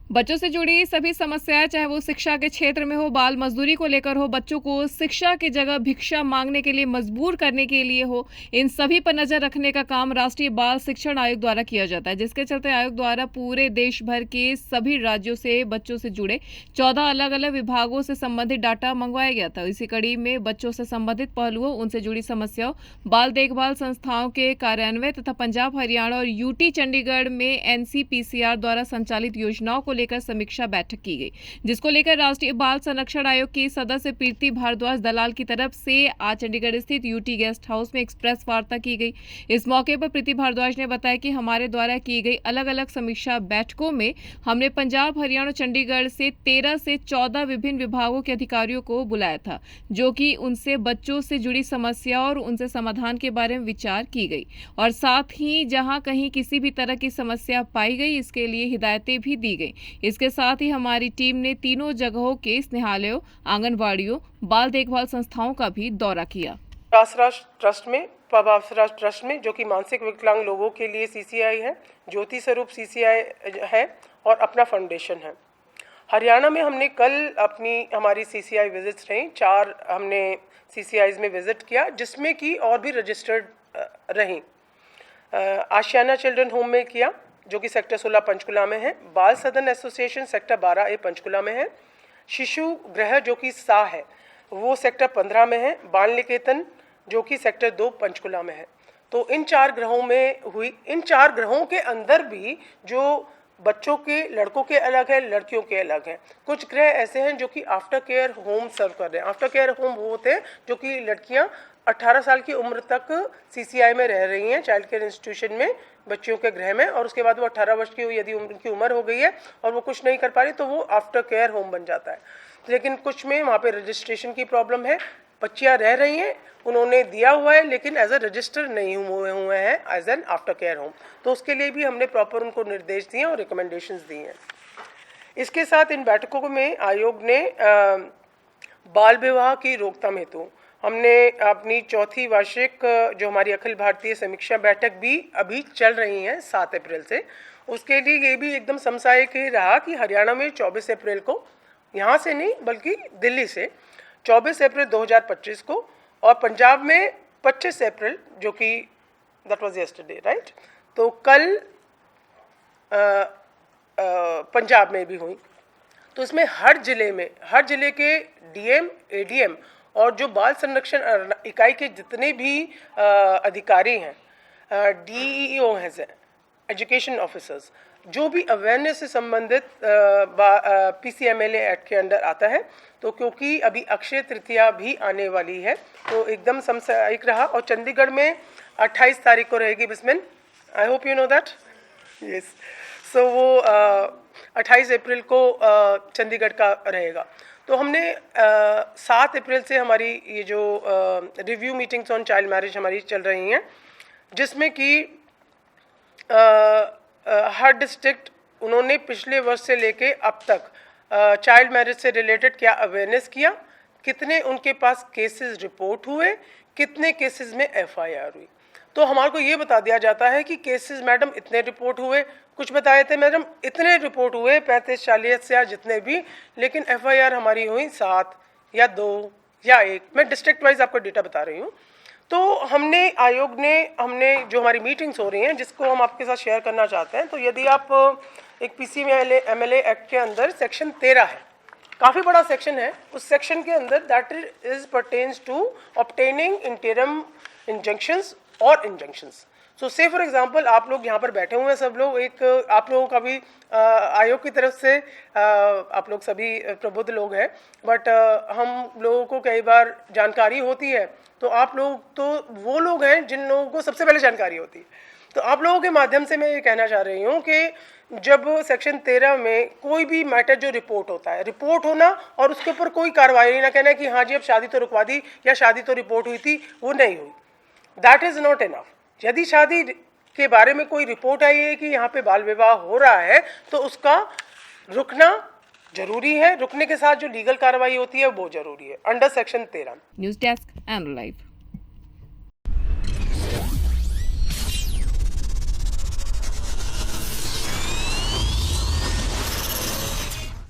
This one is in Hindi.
बच्चों से जुड़ी सभी समस्याएं, चाहे वो शिक्षा के क्षेत्र में हो, बाल मजदूरी को लेकर हो, बच्चों को शिक्षा की जगह भिक्षा मांगने के लिए मजबूर करने के लिए हो, इन सभी पर नजर रखने का काम राष्ट्रीय बाल शिक्षण आयोग द्वारा किया जाता है, जिसके चलते आयोग द्वारा पूरे देश भर के सभी राज्यों से बच्चों से जुड़े 14 अलग अलग विभागों से संबंधित डाटा मंगवाया गया था। इसी कड़ी में बच्चों से संबंधित पहलुओं, उनसे जुड़ी समस्याओं, बाल देखभाल संस्थाओं के कार्यान्वयन तथा पंजाब, हरियाणा और यूटी चंडीगढ़ में एनसीपीसीआर द्वारा संचालित योजनाओं को लेकर समीक्षा बैठक की गई, जिसको लेकर राष्ट्रीय बाल संरक्षण आयोग की सदस्य प्रीति भारद्वाज दलाल की तरफ से आज चंडीगढ़ स्थित यूटी गेस्ट हाउस में एक्सप्रेस वार्ता की गई। इस मौके पर प्रीति भारद्वाज ने बताया कि हमारे द्वारा की गई अलग अलग समीक्षा बैठकों में हमने पंजाब, हरियाणा, चंडीगढ़ से 13 से 14 विभिन्न विभागों के अधिकारियों को बुलाया था, जो कि उनसे बच्चों से जुड़ी समस्या और उनसे समाधान के बारे में विचार की गई और साथ ही जहां कहीं किसी भी तरह की समस्या पाई गई, इसके लिए हिदायतें भी दी गई। इसके साथ ही हमारी टीम ने तीनों जगहों के स्नेहालयों, आंगनबाड़ियों, बाल देखभाल संस्थाओं का भी दौरा किया। प्रभावराज ट्रस्ट में जो कि मानसिक विकलांग लोगों के लिए सीसीआई है, ज्योति स्वरूप सीसीआई है और अपना फाउंडेशन है। हरियाणा में हमने कल हमारी सीसीआई विजिट्स रहीं, 4 हमने सीसीआईज में विजिट किया, जिसमें कि और भी रजिस्टर्ड रहीं। आशियाना चिल्ड्रन होम में किया, जो कि सेक्टर 16 पंचकुला में है। बाल सदन एसोसिएशन सेक्टर 12A पंचकुला में है। शिशु गृह जो कि सा है, वो सेक्टर 15 में है। बाल निकेतन जो कि सेक्टर 2 पंचकुला में है। तो इन 4 ग्रहों में हुई। इन 4 ग्रहों के अंदर भी जो बच्चों के, लड़कों के अलग है, लड़कियों के अलग हैं। कुछ ग्रह ऐसे हैं जो कि आफ्टर केयर होम सर्व कर रहे हैं। आफ्टर केयर होम वो होते हैं जो कि लड़कियां 18 साल की उम्र तक सीसीआई में रह रही हैं, चाइल्ड केयर इंस्टीट्यूशन में, बच्चियों के गृह में, और उसके बाद वो 18 वर्ष की यदि उनकी उम्र हो गई है और वो कुछ नहीं कर पा रही तो वो आफ्टर केयर होम बन जाता है। लेकिन कुछ में वहाँ पे रजिस्ट्रेशन की प्रॉब्लम है, बच्चियाँ रह रही हैं, उन्होंने दिया हुआ है लेकिन एज अ रजिस्टर नहीं हुए हैं as an after care home. तो उसके लिए भी हमने प्रॉपर उनको निर्देश दिए और रिकमेंडेशंस दी हैं। इसके साथ इन बैठकों में आयोग ने बाल विवाह की रोकथाम हेतु हमने अपनी 4थी वार्षिक जो हमारी अखिल भारतीय समीक्षा बैठक भी अभी चल रही हैं 7 अप्रैल से। उसके लिए ये भी एकदम समसामयिक रहा कि हरियाणा में 24 अप्रैल को, यहाँ से नहीं बल्कि दिल्ली से 24 अप्रैल 2025 को, और पंजाब में 25 अप्रैल, जो कि दैट वाज यस्टरडे, राइट। तो कल पंजाब में भी हुई। तो इसमें हर जिले के डीएम, एडीएम और जो बाल संरक्षण इकाई के जितने भी अधिकारी हैं, डीईओ हैं, एजुकेशन ऑफिसर्स, जो भी अवेयरनेस से संबंधित पीसीएमएलए एक्ट के अंडर आता है, तो क्योंकि अभी अक्षय तृतीया भी आने वाली है तो एकदम समसामयिक रहा। और चंडीगढ़ में 28 तारीख को रहेगी बिस्मिन, I hope you know that, yes. So वो 28 अप्रैल को चंडीगढ़ का रहेगा। तो हमने 7 अप्रैल से हमारी ये जो review meetings on child marriage हमारी चल रही हैं, जिसमें कि हर डिस्ट्रिक्ट उन्होंने पिछले वर्ष से लेके अब तक चाइल्ड मैरिज से रिलेटेड क्या अवेयरनेस किया, कितने उनके पास केसेस रिपोर्ट हुए, कितने केसेस में एफआईआर हुई। तो हमारे को ये बता दिया जाता है कि केसेस मैडम इतने रिपोर्ट हुए, कुछ बताए थे मैडम इतने रिपोर्ट हुए 35-40 या जितने भी, लेकिन एफआईआर हमारी हुई 7 या 2 या 1। मैं डिस्ट्रिक्ट वाइज आपको डेटा बता रही हूँ। तो आयोग ने जो हमारी मीटिंग्स हो रही हैं, जिसको हम आपके साथ शेयर करना चाहते हैं। तो यदि आप एक पीसीएमएलए एक्ट के अंदर सेक्शन 13 है, काफ़ी बड़ा सेक्शन है, उस सेक्शन के अंदर that is pertains to obtaining interim injunctions और injunctions. So say for example आप लोग यहाँ पर बैठे हुए हैं, सब लोग, एक आप लोगों का भी आयोग की तरफ से आप लोग सभी प्रबुद्ध लोग हैं, बट हम लोगों को कई बार जानकारी होती है, तो आप लोग तो वो लोग हैं जिन लोगों को सबसे पहले जानकारी होती है। तो आप लोगों के माध्यम से मैं ये कहना चाह रही हूँ कि जब सेक्शन 13 में कोई भी मैटर जो रिपोर्ट होता है, रिपोर्ट होना और उसके ऊपर कोई कार्रवाई ना कहना कि हाँ जी अब शादी तो रुकवा दी या शादी तो रिपोर्ट हुई थी, वो नहीं हुई, दैट इज़ नॉट इनफ। यदि शादी के बारे में कोई रिपोर्ट आई है कि यहाँ पे बाल विवाह हो रहा है, तो उसका रुकना जरूरी है, रुकने के साथ जो लीगल कार्रवाई होती है वो जरूरी है under section 13। News desk and live.